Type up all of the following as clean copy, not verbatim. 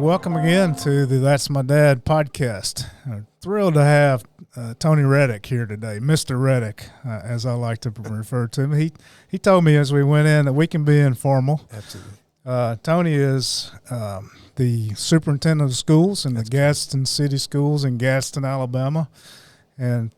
welcome again to the That's My Dad podcast. Thrilled to have Tony Reddick here today, Mr. Reddick, as I like to refer to him. He told me as we went in that we can be informal. Absolutely. Tony is the superintendent of schools in the Gadsden City Schools in Gadsden, Alabama. And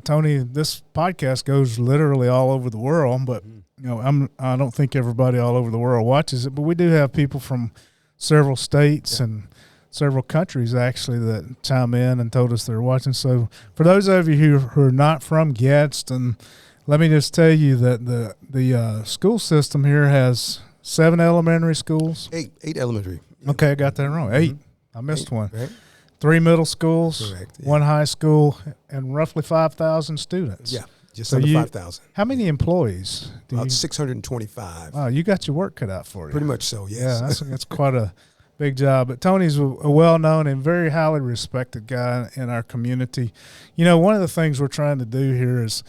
Tony, this podcast goes literally all over the world, but I don't think everybody all over the world watches it, but we do have people from several states and several countries actually that chime in and told us they're watching. So for those of you who are not from Gadsden, let me just tell you that the school system here has 7 elementary schools. Eight elementary. Okay, I got that wrong. 8. I missed one. Right? 3 middle schools, Correct. 1 high school, and roughly 5,000 students. Yeah, just under 5,000. How many employees? About 625. Oh, you got your work cut out for you. Pretty much so, yes. Yeah, that's quite a big job. But Tony's a well-known and very highly respected guy in our community. You know, one of the things we're trying to do here is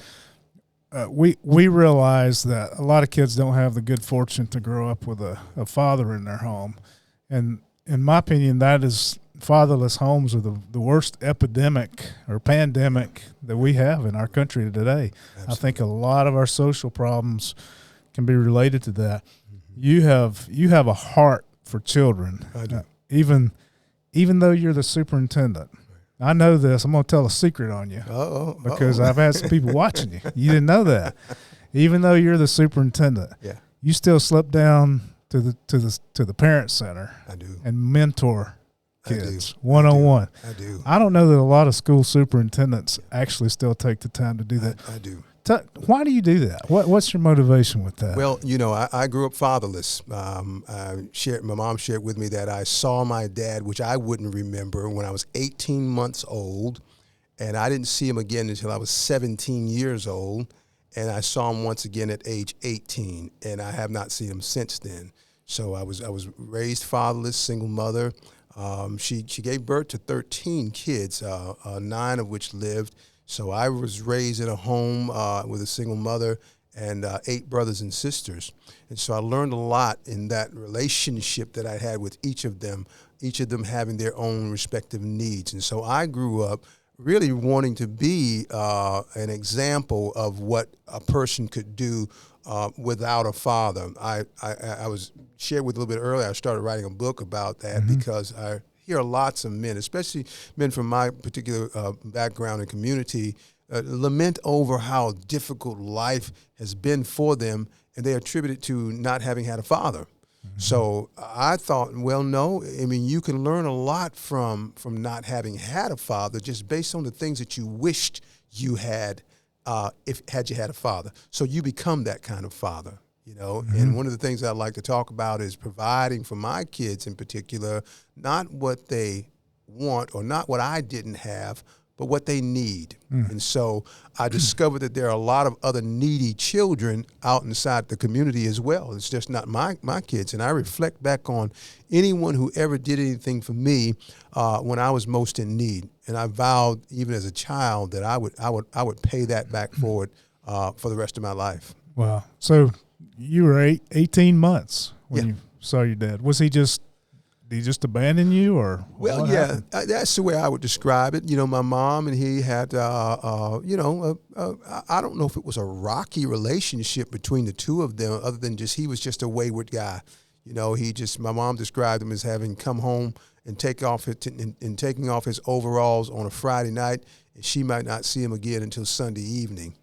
we realize that a lot of kids don't have the good fortune to grow up with a father in their home. And in my opinion, that is fatherless homes are the worst epidemic or pandemic that we have in our country today. Absolutely. I think a lot of our social problems can be related to that. Mm-hmm. You have a heart for children. I do. Even though you're the superintendent. I know this. I'm going to tell a secret on you. Because I've had some people watching you. You didn't know that. Even though you're the superintendent, you still slip down to the parent center. I do. And mentor kids one-on-one. I do. I don't know that a lot of school superintendents actually still take the time to do that. I do. Why do you do that? What's your motivation with that? Well, I grew up fatherless. My mom shared with me that I saw my dad, which I wouldn't remember, when I was 18 months old, and I didn't see him again until I was 17 years old, and I saw him once again at age 18, and I have not seen him since then. So I was raised fatherless, single mother. She gave birth to 13 kids, 9 of which lived. So I was raised in a home with a single mother and 8 brothers and sisters. And so I learned a lot in that relationship that I had with each of them having their own respective needs. And so I grew up really wanting to be an example of what a person could do without a father. I was shared with a little bit earlier, I started writing a book about that because I hear lots of men, especially men from my particular background and community, lament over how difficult life has been for them, and they attribute it to not having had a father. So I thought, well, no, I mean, you can learn a lot from not having had a father just based on the things that you wished you had had you had a father. So you become that kind of father, And one of the things I like to talk about is providing for my kids in particular, not what they want or not what I didn't have, but what they need. And so I discovered that there are a lot of other needy children out inside the community as well. It's just not my kids. And I reflect back on anyone who ever did anything for me when I was most in need. And I vowed, even as a child, that I would pay that back forward for the rest of my life. Wow. So you were 18 months when you saw your dad. Did he just abandon you, or? Well, that's the way I would describe it. My mom and he had, I don't know if it was a rocky relationship between the two of them, other than he was just a wayward guy. My mom described him as having come home and taking off his overalls on a Friday night, and she might not see him again until Sunday evening.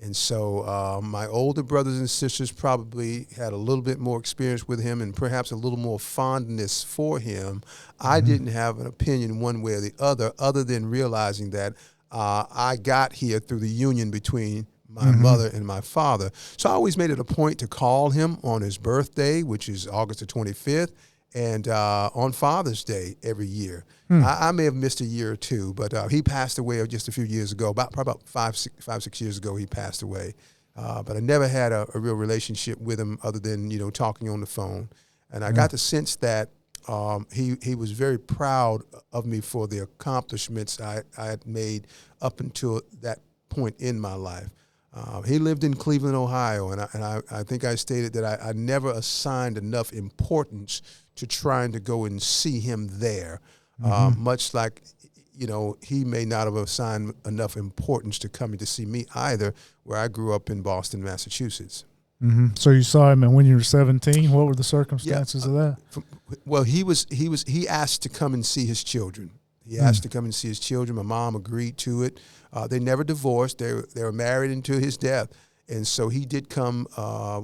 And so my older brothers and sisters probably had a little bit more experience with him and perhaps a little more fondness for him. I didn't have an opinion one way or the other than realizing that I got here through the union between my mother and my father. So I always made it a point to call him on his birthday, which is August the 25th, and on Father's Day every year. I may have missed a year or two, but he passed away just a few years ago, probably about 5-6 years ago he passed away. But I never had a real relationship with him other than, talking on the phone. And I got the sense that he was very proud of me for the accomplishments I had made up until that point in my life. He lived in Cleveland, Ohio, and I think I stated that I never assigned enough importance to trying to go and see him there, much like, he may not have assigned enough importance to coming to see me either, where I grew up in Boston, Massachusetts. Mm-hmm. So you saw him, and when you were 17, what were the circumstances of that? Well, he asked to come and see his children. He asked to come and see his children. My mom agreed to it. They never divorced. They were married until his death. And so he did come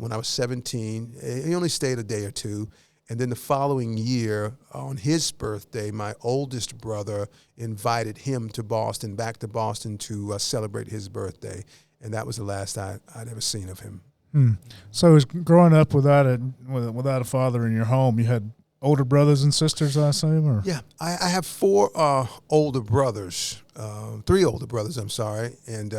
when I was 17. He only stayed a day or two. And then the following year, on his birthday, my oldest brother invited him to Boston, back to Boston, to celebrate his birthday. And that was the last I'd ever seen of him. So as growing up without a father in your home, you had older brothers and sisters, I assume? Or? Yeah, I have four older brothers, three older brothers, I'm sorry, and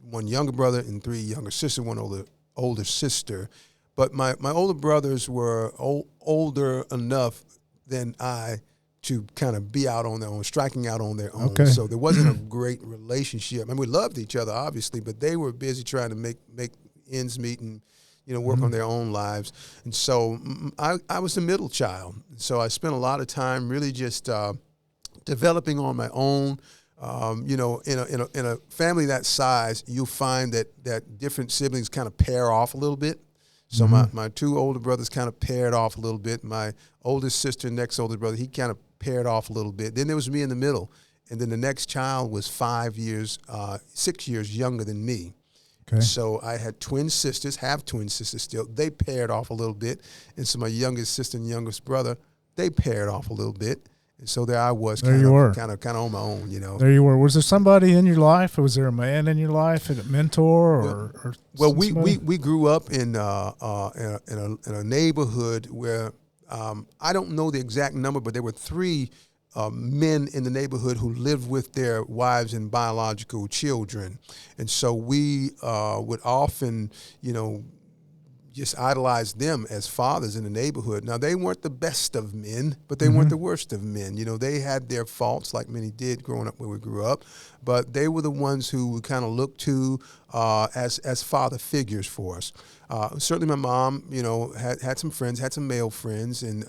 one younger brother and three younger sisters, one older sister. But my older brothers were older enough than I to kind of be out on their own, striking out on their own. Okay. So there wasn't a great relationship. I mean, we loved each other, obviously, but they were busy trying to make ends meet and work on their own lives. And so I was the middle child. So I spent a lot of time really just developing on my own. In a family that size, you'll find that different siblings kind of pair off a little bit. So my two older brothers kind of paired off a little bit. My oldest sister, next oldest brother, he kind of paired off a little bit. Then there was me in the middle. And then the next child was 6 years younger than me. Okay. So I had twin sisters, have twin sisters still. They paired off a little bit. And so my youngest sister and youngest brother, they paired off a little bit. And so there I was, kind of on my own, There you were. Was there somebody in your life? Or was there a man in your life, a mentor, Well, we grew up in a neighborhood where I don't know the exact number, but there were three men in the neighborhood who lived with their wives and biological children, and so we would often, just idolize them as fathers in the neighborhood. Now, they weren't the best of men, but they weren't the worst of men. They had their faults, like many did growing up where we grew up, but they were the ones who we kind of looked to as father figures for us. Certainly my mom, had some friends, had some male friends, and,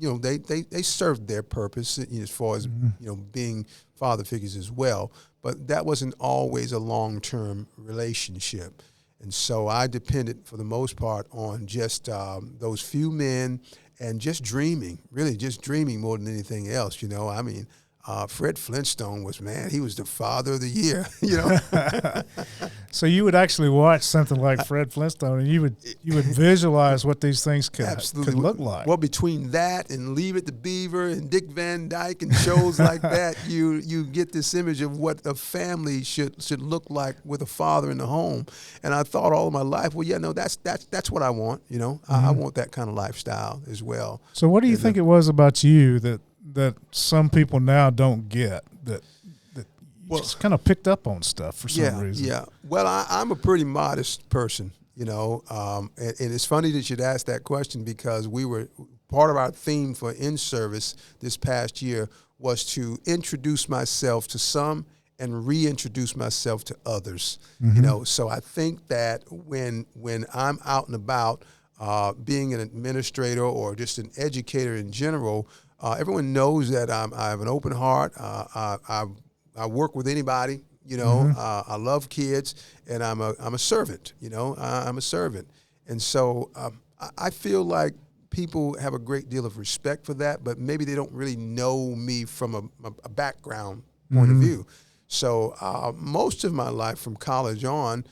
they served their purpose as far as, being father figures as well. But that wasn't always a long-term relationship. And so I depended, for the most part, on just those few men and just dreaming, really just dreaming more than anything else. Fred Flintstone he was the father of the year, So you would actually watch something like Fred Flintstone, and you would visualize what these things could look like. Well, between that and Leave It to Beaver and Dick Van Dyke and shows like that, you get this image of what a family should look like with a father in the home. And I thought all of my life, that's what I want. I want that kind of lifestyle as well. So what do you think it was about you that some people now don't get, that just kind of picked up on stuff for some reason? Yeah. Well, I'm a pretty modest person, and it's funny that you'd ask that question, because part of our theme for in-service this past year was to introduce myself to some and reintroduce myself to others. So I think that when I'm out and about, being an administrator or just an educator in general, everyone knows that I have an open heart. I work with anybody. I love kids, and I'm a servant. I'm a servant, and so I feel like people have a great deal of respect for that, but maybe they don't really know me from a background point of view. So most of my life, from college on,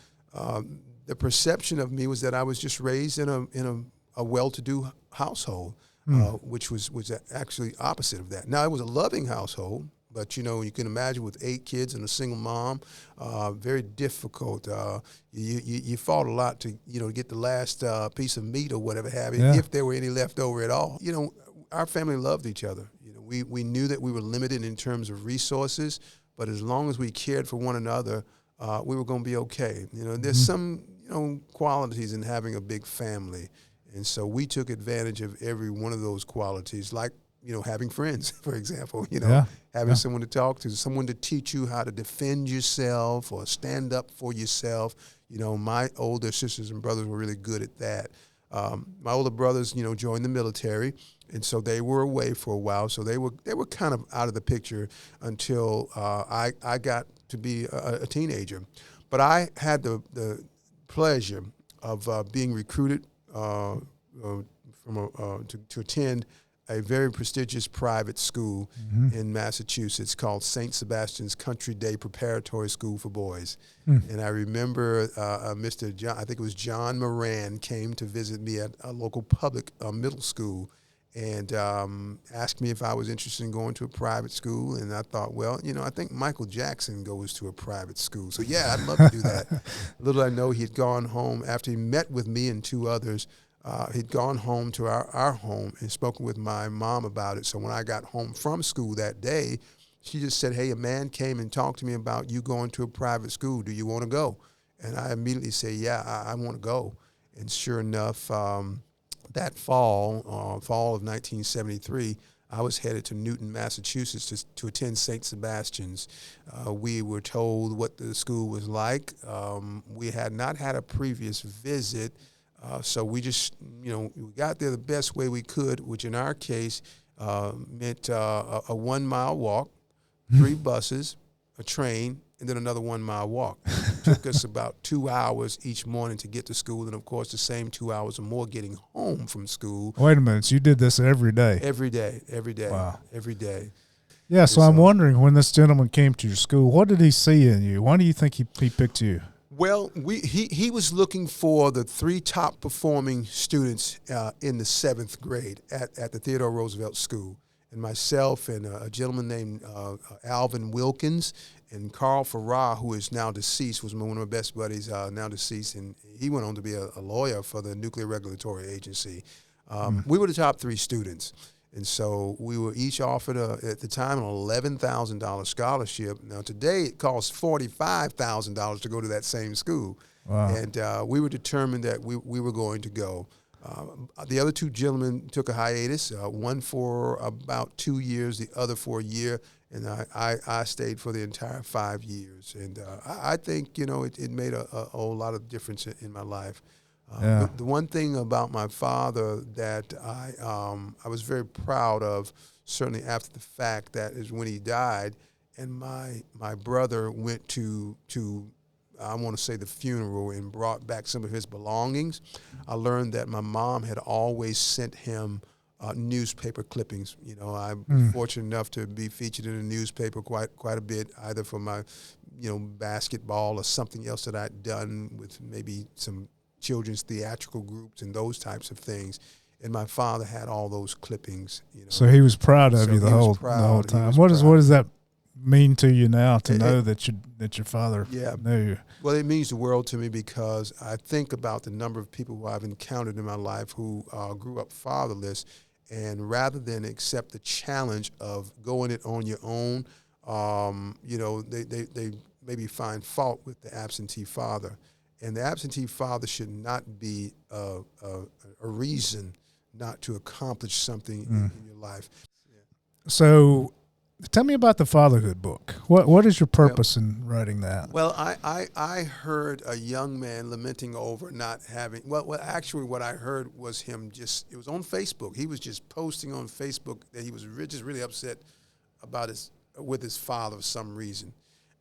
the perception of me was that I was just raised in a well-to-do household. Which was actually opposite of that. Now, it was a loving household, but, you can imagine with 8 kids and a single mom, very difficult. You fought a lot to, get the last piece of meat or whatever have you, if there were any left over at all. Our family loved each other. We knew that we were limited in terms of resources, but as long as we cared for one another, we were going to be okay. There's some, qualities in having a big family. And so we took advantage of every one of those qualities, like having friends, for example, Yeah. having someone to talk to, someone to teach you how to defend yourself or stand up for yourself. My older sisters and brothers were really good at that. My older brothers, joined the military, and so they were away for a while. So they were kind of out of the picture until I got to be a teenager. But I had the pleasure of being recruited to attend a very prestigious private school in Massachusetts called St. Sebastian's Country Day Preparatory School for Boys. And I remember Mr. John, I think it was John Moran, came to visit me at a local public middle school and asked me if I was interested in going to a private school. And I thought, well, I think Michael Jackson goes to a private school. So, yeah, I'd love to do that. Little I know, he had gone home after he met with me and two others. He'd gone home to our home and spoken with my mom about it. So when I got home from school that day, she just said, hey, a man came and talked to me about you going to a private school. Do you want to go? And I immediately say, yeah, I want to go. And sure enough, that fall of 1973, I was headed to Newton, Massachusetts to attend St. Sebastian's. We were told what the school was like. We had not had a previous visit. So we just, we got there the best way we could, which in our case meant a 1 mile walk, 3 buses, a train, and then another 1 mile walk. It took us about 2 hours each morning to get to school, and of course the same 2 hours or more getting home from school. Wait a minute, so you did this every day? Every day. Wow. Every day. Yeah, so I'm wondering, when this gentleman came to your school, what did he see in you? Why do you think he picked you? Well, he was looking for the 3 top performing students in the 7th grade at the Theodore Roosevelt School. And myself and a gentleman named Alvin Wilkins and Carl Farrar, who is now deceased, was one of my best buddies, now deceased, and he went on to be a lawyer for the Nuclear Regulatory Agency. We were the top 3 students. And so we were each offered, at the time, an $11,000 scholarship. Now, today it costs $45,000 to go to that same school. Wow. And we were determined that we were going to go. The other 2 gentlemen took a hiatus, one for about 2 years, the other for a year, and I stayed for the entire 5 years. And I think, it made a whole lot of difference in my life. Yeah. The one thing about my father that I was very proud of, certainly after the fact, that is when he died, and my brother went to I want to say the funeral and brought back some of his belongings. I learned that my mom had always sent him newspaper clippings. I'm fortunate enough to be featured in a newspaper quite a bit, either for my basketball or something else that I'd done with maybe some children's theatrical groups and those types of things. And my father had all those clippings. So he was proud of you the whole time. What does that mean to you now to know that your father knew? Well, it means the world to me, because I think about the number of people who I've encountered in my life who grew up fatherless, and rather than accept the challenge of going it on your own, they maybe find fault with the absentee father. And the absentee father should not be a reason not to accomplish something in your life. Yeah. So tell me about the Fatherhood book. What is your purpose in writing that? Well, I heard a young man lamenting over not having, actually what I heard was him it was on Facebook. He was just posting on Facebook that he was just really upset with his father for some reason.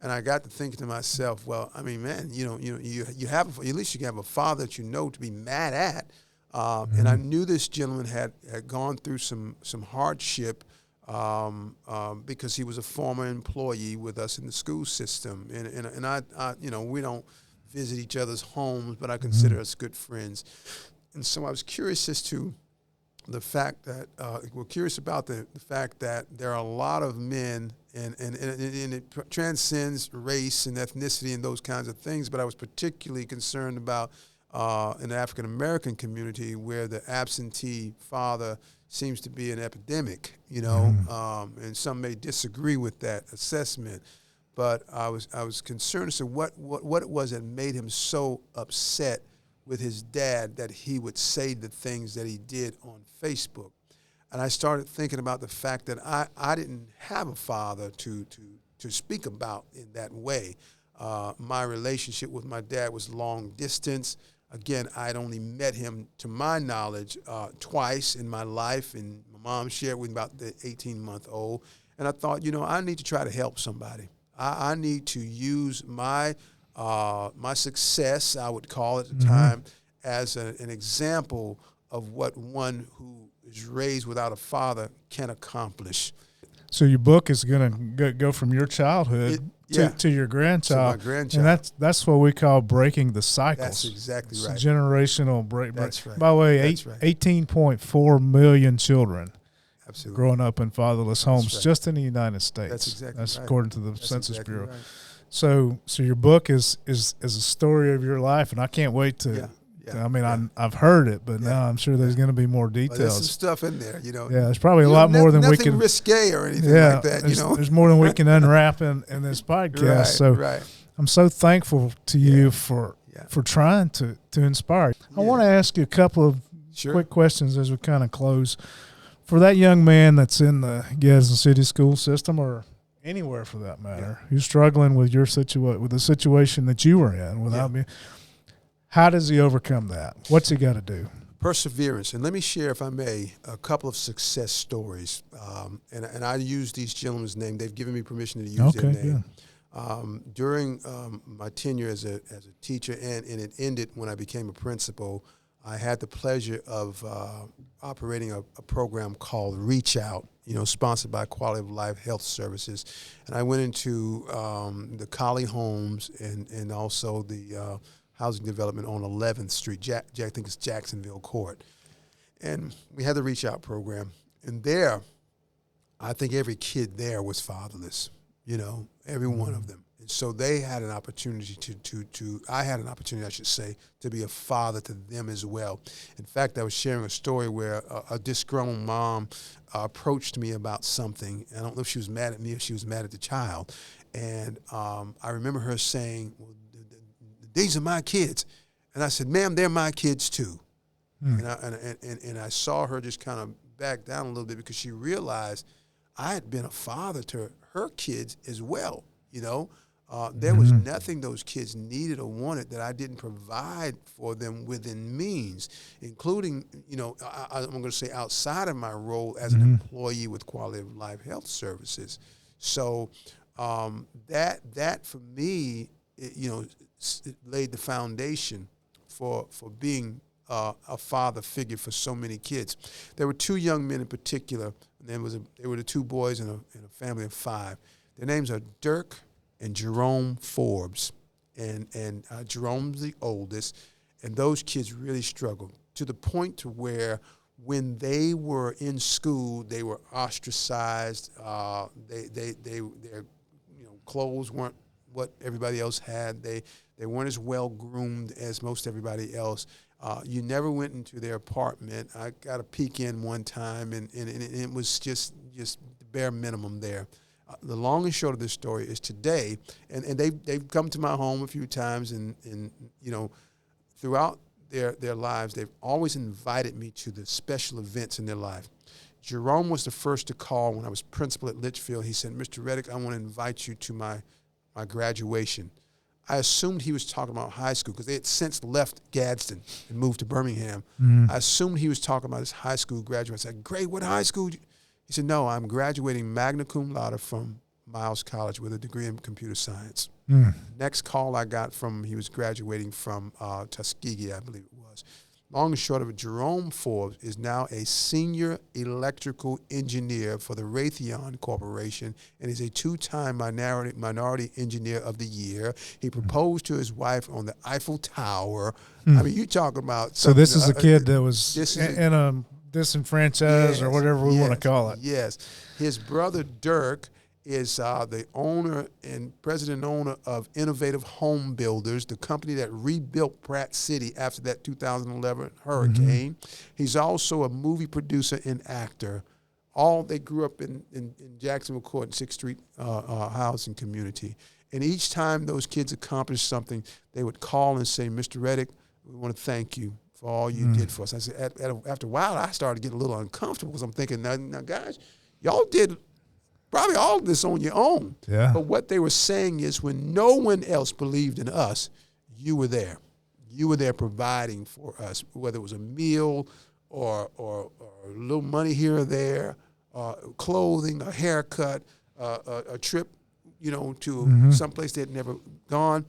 And I got to thinking to myself, well, I mean, man, you have, at least you have a father that to be mad at. And I knew this gentleman had gone through some hardship because he was a former employee with us in the school system. And I we don't visit each other's homes, but I consider us good friends. And so I was curious as to the fact that we're curious about the fact that there are a lot of men, and it transcends race and ethnicity and those kinds of things. But I was particularly concerned about in the African American community, where the absentee father seems to be an epidemic. And some may disagree with that assessment. But I was concerned as to what it was that made him so upset with his dad that he would say the things that he did on Facebook. And I started thinking about the fact that I didn't have a father to speak about in that way. My relationship with my dad was long distance. Again, I'd only met him, to my knowledge, twice in my life, and my mom shared with me about the 18-month-old. And I thought, I need to try to help somebody. I need to use my success, I would call it at the time, as an example of what one who is raised without a father can accomplish. So your book is going to go from your childhood to your grandchild. To my grandchild. And that's what we call breaking the cycles. That's exactly right. It's generational break. That's right. By the way, That's right. 18.4 million children Absolutely. growing up in fatherless homes right. just in the United States. That's exactly That's right. according to the That's Census exactly Bureau. right. So your book is a story of your life, and I can't wait to. Yeah. I mean, I've heard it, but now I'm sure there's going to be more Well, there's details. some stuff in there, Yeah, there's probably a lot more than we can. Nothing risque or anything Yeah, like that, there's more than we can unwrap in this podcast. Right, so right. I'm so thankful to you for trying to inspire. I want to ask you a couple of quick questions as we kind of close. For that young man that's in the Gadsden City school system, or anywhere for that matter, who's struggling with with the situation that you were in without me, how does he overcome that? What's he got to do? Perseverance. And let me share, if I may, a couple of success stories. And I use these gentlemen's name. They've given me permission to use their name. During my tenure as a teacher, and it ended when I became a principal, I had the pleasure of operating a program called Reach Out, sponsored by Quality of Life Health Services. And I went into the Collie homes and also the housing development on 11th Street, I think it's Jacksonville Court. And we had the Reach Out program. And there, I think every kid there was fatherless, every one of them. And so they had an opportunity I had an opportunity, I should say, to be a father to them as well. In fact, I was sharing a story where a disgruntled mom approached me about something. I don't know if she was mad at me or she was mad at the child. And I remember her saying, well, these are my kids. And I said, ma'am, they're my kids too. And I saw her just kind of back down a little bit because she realized I had been a father to her kids as well. There was nothing those kids needed or wanted that I didn't provide for them within means, including, I'm going to say outside of my role as an employee with Quality of Life Health Services. So that for me, it laid the foundation for being a father figure for so many kids. There were two young men in particular. And they were the two boys in a family of 5. Their names are Dirk and Jerome Forbes. And Jerome's the oldest. And those kids really struggled to the point to where when they were in school, they were ostracized. Their clothes weren't what everybody else had. They weren't as well groomed as most everybody else. You never went into their apartment. I got a peek in one time, and it was just the bare minimum there. The long and short of this story is today, and they've come to my home a few times, and throughout their lives, they've always invited me to the special events in their life. Jerome was the first to call when I was principal at Litchfield. He said, Mr. Reddick, I want to invite you to my graduation. I assumed he was talking about high school because they had since left Gadsden and moved to Birmingham. I assumed he was talking about his high school graduate. I said, great, what high school? He said, no, I'm graduating magna cum laude from Miles College with a degree in computer science. Next call I got from him, he was graduating from Tuskegee, I believe it was. Long and short of it, Jerome Forbes is now a senior electrical engineer for the Raytheon Corporation and is a 2-time minority engineer of the year. He proposed to his wife on the Eiffel Tower. I mean, you talking about so this is a kid that was in a disenfranchised or whatever we want to call it. Yes. His brother Dirk is the owner and president and owner of Innovative Home Builders, the company that rebuilt Pratt City after that 2011 hurricane. He's also a movie producer and actor. They grew up in Jacksonville Court and 6th Street housing community. And each time those kids accomplished something, they would call and say, Mr. Reddick, we want to thank you for all you did for us. I said, after a while, I started getting a little uncomfortable because I'm thinking, now, guys, y'all did probably all of this on your own. Yeah. But what they were saying is when no one else believed in us, you were there. You were there providing for us, whether it was a meal or a little money here or there, clothing, a haircut, a trip, to someplace they had never gone.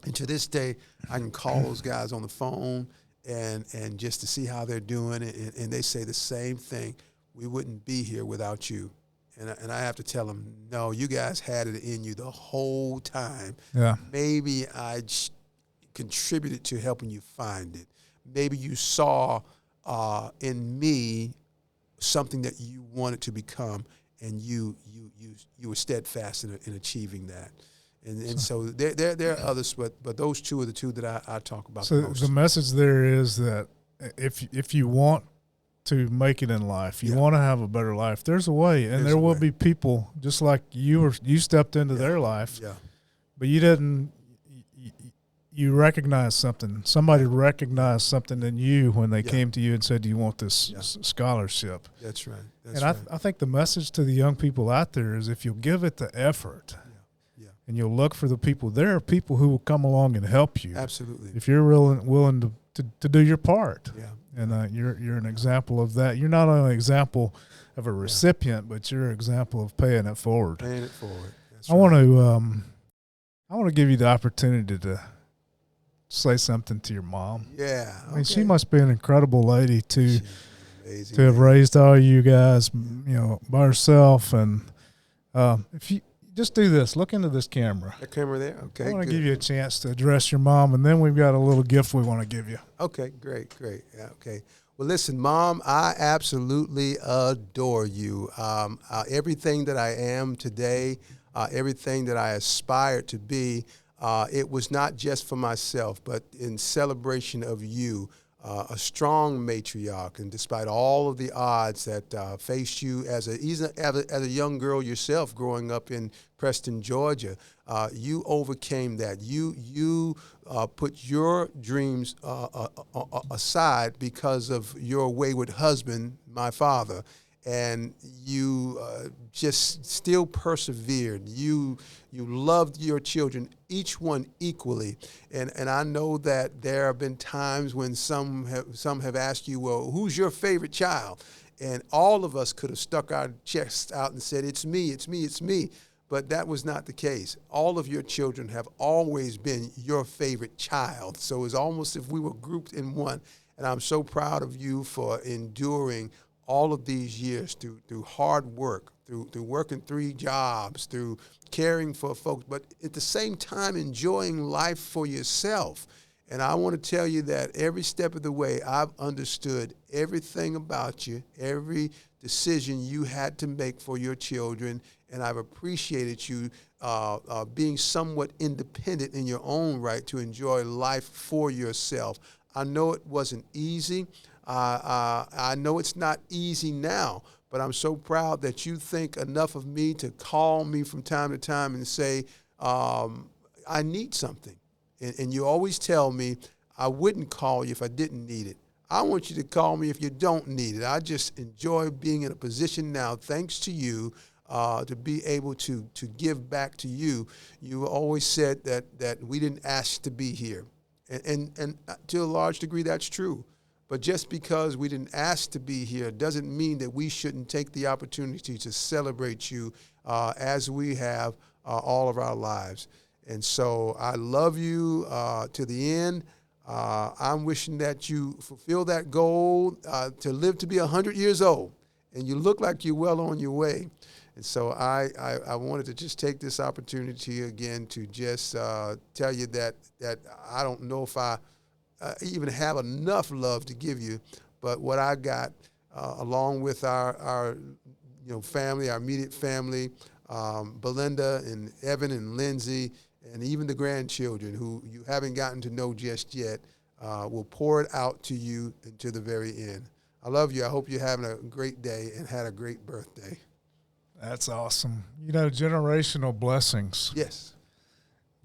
And to this day, I can call those guys on the phone and just to see how they're doing. And they say the same thing. We wouldn't be here without you. And I have to tell them, no, you guys had it in you the whole time. Yeah. Maybe I contributed to helping you find it. Maybe you saw in me something that you wanted to become, and you were steadfast in achieving that. And so there are others, but those two are the two that I talk about the most. So the message there is that if you want to make it in life, you want to have a better life, there's a way, and there will be people just like you stepped into their life, but you didn't. You recognize something. Somebody recognized something in you when they came to you and said, "Do you want this scholarship?" That's right. I think the message to the young people out there is if you'll give it the effort, and you'll look for the people, there are people who will come along and help you. Absolutely. If you're willing to do your part. Yeah. And you're an example of that. You're not only an example of a recipient, but you're an example of paying it forward. Paying it forward. That's I want to give you the opportunity to say something to your mom. Yeah. I mean, she must be an incredible lady to amazing, have raised all you guys, by herself. And if you just do this, look into this camera. That camera there? Okay. I want to give you a chance to address your mom, and then we've got a little gift we want to give you. Okay, great. Yeah, okay. Well, listen, Mom, I absolutely adore you. Everything that I am today, everything that I aspired to be, it was not just for myself, but in celebration of you, a strong matriarch. And despite all of the odds that faced you as a young girl yourself growing up in Preston, Georgia, you overcame that. You put your dreams aside because of your wayward husband, my father. And you just still persevered. You loved your children, each one equally. And I know that there have been times when some have asked you, well, who's your favorite child? And all of us could have stuck our chests out and said, it's me, it's me, it's me. But that was not the case. All of your children have always been your favorite child. So it's almost as if we were grouped in one. And I'm so proud of you for enduring all of these years through hard work, through working 3 jobs, through caring for folks, but at the same time enjoying life for yourself. And I want to tell you that every step of the way, I've understood everything about you, every decision you had to make for your children, and I've appreciated you being somewhat independent in your own right to enjoy life for yourself. I know it wasn't easy. I know it's not easy now, but I'm so proud that you think enough of me to call me from time to time and say, I need something. And you always tell me, I wouldn't call you if I didn't need it. I want you to call me if you don't need it. I just enjoy being in a position now, thanks to you, to be able to give back to you. You always said that we didn't ask to be here. And to a large degree, that's true. But just because we didn't ask to be here doesn't mean that we shouldn't take the opportunity to celebrate you as we have all of our lives. And so I love you to the end. I'm wishing that you fulfill that goal to live to be 100 years old. And you look like you're well on your way. And so I wanted to just take this opportunity again to just tell you that I don't know if I even have enough love to give you, but what I got, along with our family, our immediate family, Belinda and Evan and Lindsay, and even the grandchildren who you haven't gotten to know just yet, will pour it out to you until the very end. I love you. I hope you're having a great day and had a great birthday. That's awesome. Generational blessings. Yes.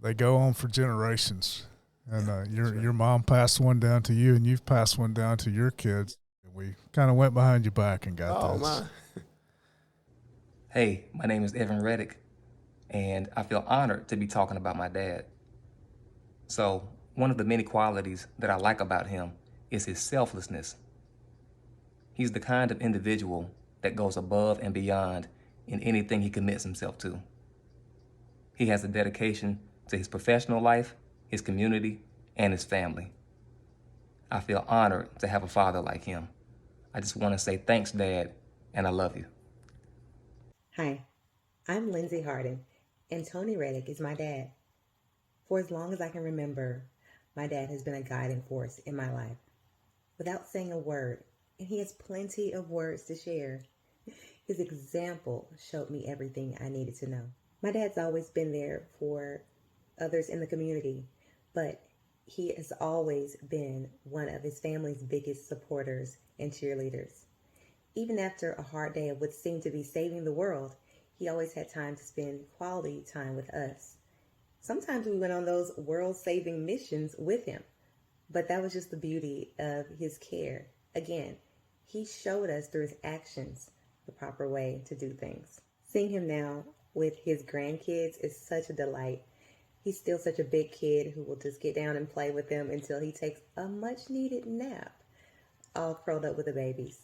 They go on for generations. And Yeah, that's right. your mom passed one down to you, and you've passed one down to your kids. We kind of went behind your back and got Oh this. my. Hey, my name is Evan Reddick, and I feel honored to be talking about my dad. So, one of the many qualities that I like about him is his selflessness. He's the kind of individual that goes above and beyond in anything he commits himself to. He has a dedication to his professional life, his community, and his family. I feel honored to have a father like him. I just want to say thanks, Dad, and I love you. Hi, I'm Lindsay Harden, and Tony Reddick is my dad. For as long as I can remember, my dad has been a guiding force in my life. Without saying a word, and he has plenty of words to share, his example showed me everything I needed to know. My dad's always been there for others in the community, but he has always been one of his family's biggest supporters and cheerleaders. Even after a hard day of what seemed to be saving the world, he always had time to spend quality time with us. Sometimes we went on those world-saving missions with him, but that was just the beauty of his care. Again, he showed us through his actions the proper way to do things. Seeing him now with his grandkids is such a delight. He's still such a big kid who will just get down and play with them until he takes a much-needed nap, all curled up with the babies.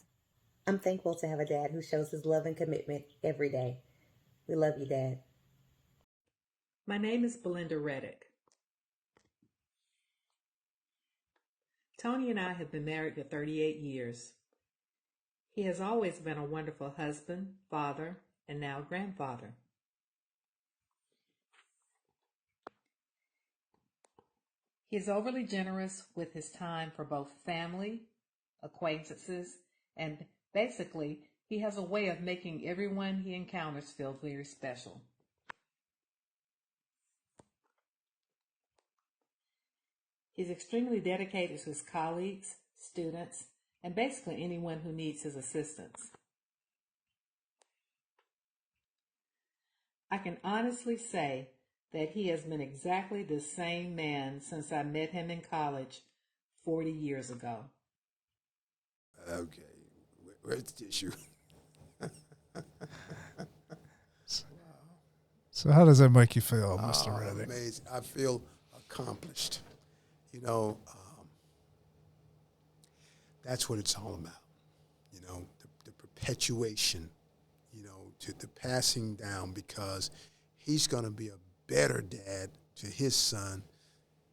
I'm thankful to have a dad who shows his love and commitment every day. We love you, Dad. My name is Belinda Reddick. Tony and I have been married for 38 years. He has always been a wonderful husband, father, and now grandfather. He is overly generous with his time for both family, acquaintances, and basically, he has a way of making everyone he encounters feel very special. He's extremely dedicated to his colleagues, students, and basically anyone who needs his assistance. I can honestly say that he has been exactly the same man since I met him in college 40 years ago. Okay. Where's the tissue? So how does that make you feel, Mr. Oh, Reddick? amazing. I feel accomplished. You know, that's what it's all about. You know, the perpetuation, you know, to the passing down, because he's going to be a better dad to his son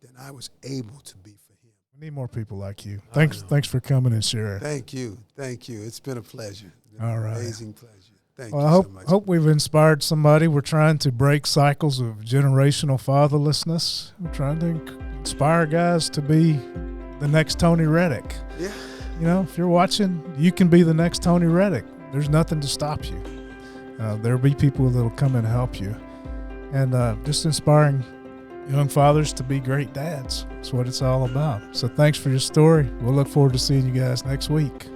than I was able to be for him. We need more people like you. Thanks for coming and sharing. Thank you. It's been a pleasure. It's been All an right. amazing pleasure. Thank Well, you I so much. hope we've inspired somebody. We're trying to break cycles of generational fatherlessness. We're trying to inspire guys to be the next Tony Reddick. Yeah. You know, if you're watching, you can be the next Tony Reddick. There's nothing to stop you. There'll be people that'll come and help you. And just inspiring young fathers to be great dads. That's what it's all about. So thanks for your story. We'll look forward to seeing you guys next week.